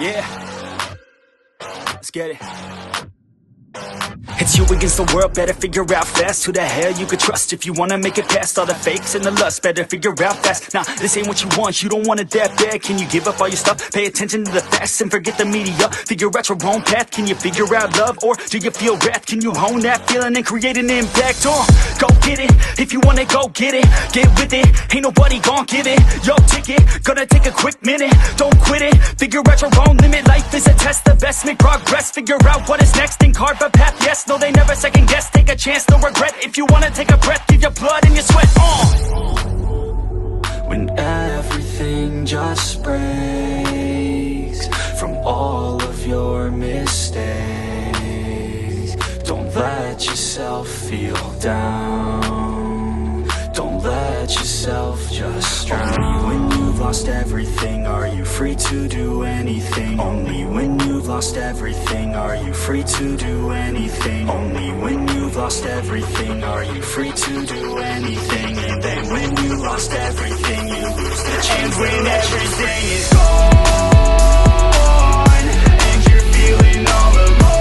Yeah, let's get it. It's you against the world, better figure out fast who the hell you could trust if you wanna make it past all the fakes and the lust. Better figure out fast. Nah, this ain't what you want, you don't want it that bad. Can you give up all your stuff? Pay attention to the facts and forget the media. Figure out your own path. Can you figure out love, or do you feel wrath? Can you hone that feeling and create an impact? Go get it, if you want it, go get it. Get with it, ain't nobody gon' give it your ticket. Gonna take a quick minute, don't quit it. Figure out your own limit, life is a test. The best make progress, figure out what is next and carve a path. Yes, no, they never second guess. Take a chance, no regret. If you wanna take a breath, give your blood and your sweat. When everything just breaks from all of your mistakes, don't let yourself feel down. Don't let yourself just drown. Only when you've lost everything are you free to do anything. Only when you've lost everything are you free to do anything. Only when you've lost everything are you free to do anything. And then when you lost everything, you lose the chance. And when everything is gone and you're feeling all alone,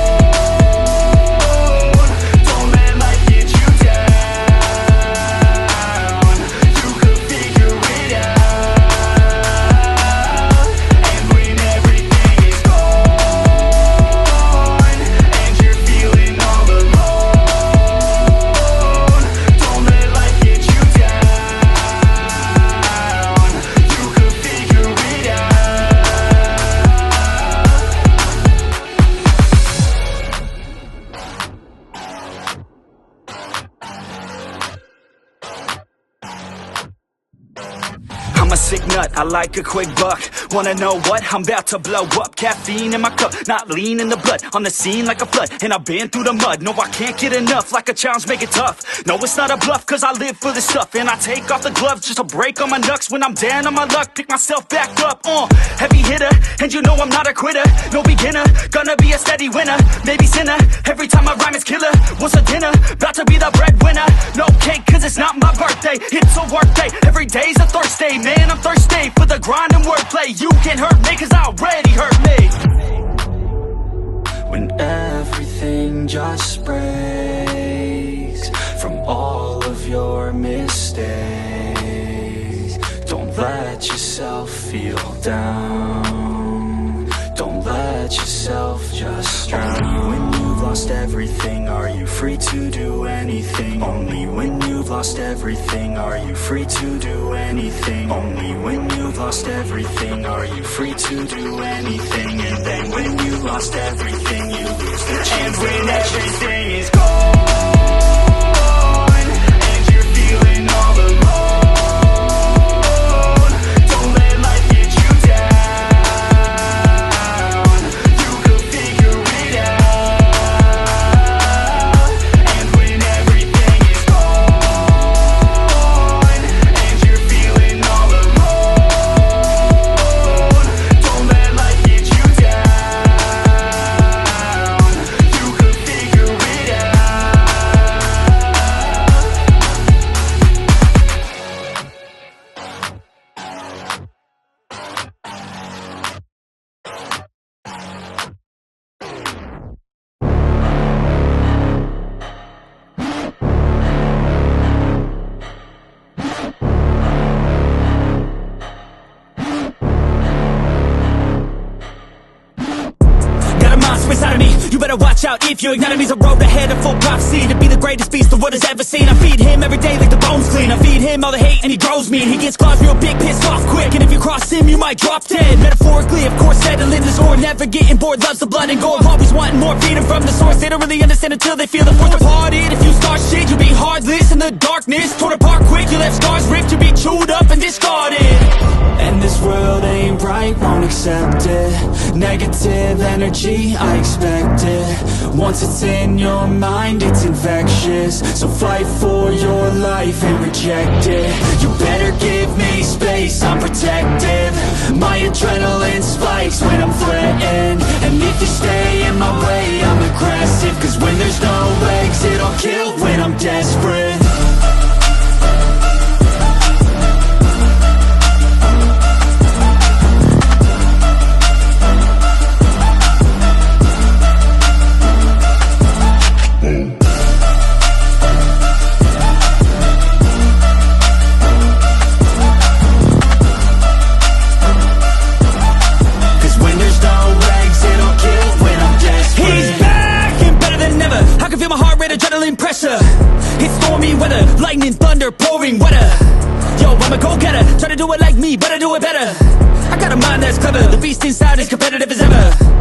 a sick nut, I like a quick buck. Wanna know what? I'm about to blow up. Caffeine in my cup, not lean in the blood. On the scene like a flood, and I've been through the mud. No, I can't get enough, like a challenge, make it tough. No, it's not a bluff, cause I live for this stuff. And I take off the gloves just to break on my knucks. When I'm down on my luck, pick myself back up. Heavy hitter, and you know I'm not a quitter. No beginner, gonna be a steady winner. Maybe sinner, every time I rhyme is killer. What's a dinner? About to be the breadwinner. No cake, cause it's not my birthday. It's a work day, every day's a Thursday. Man, I'm thirsty for the grind and wordplay. You can't hurt me cause I already hurt me. When everything just breaks from all of your mistakes, don't let yourself feel down. Don't let yourself just drown. Only when you've lost everything are you free to do anything. Only when you've lost everything are you free to do anything. Only when you've lost everything are you free to do anything. And then when you lost everything, you lose the chance. And when everything is gone and you're feeling all alone, watch out if your enemy's a road ahead of full prophecy. To be the greatest beast the world has ever seen. I feed him every day like the bones clean. I feed him all the hate and he grows me. And he gets claws real big, pissed off quick. And if you cross him, you might drop dead. Metaphorically, of course, settling the score. Never getting bored, loves the blood and gore. Always wanting more, feeding from the source. They don't really understand until they feel the force departed. If you start shit, you'll be heartless in the darkness. Torn apart quick, you left scars ripped. You'll be chewed up and discarded. And this world ain't right, won't accept it. Negative energy, I expect it. Once it's in your mind, it's infectious. So fight for your life and reject it. You better give me space, I'm protective. My adrenaline spikes when I'm threatened. And if you stay in my way, I'm aggressive. Cause when there's no exit, I'll kill when I'm desperate. I'm a go-getter. Try to do it like me, but I do it better. I got a mind that's clever, the beast inside is competitive as ever.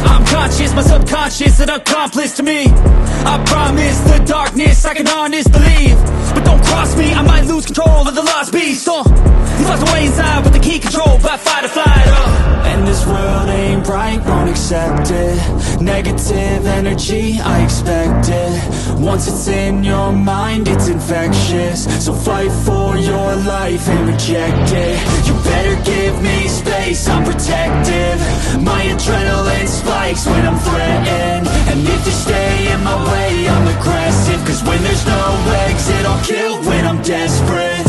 I'm conscious, my subconscious an accomplice to me. I promise the darkness I can honest believe. But don't cross me, I might lose control of the lost beast. He's locked away inside with the key controlled by fight or flight. And this world ain't right, won't accept it. Negative energy, I expect it. Once it's in your mind, it's infectious. So fight for your life and reject it. You better give me space, I'm protective. My adrenaline spikes when I'm threatened. And if you stay in my way, I'm aggressive. Cause when there's no exit, I'll kill when I'm desperate.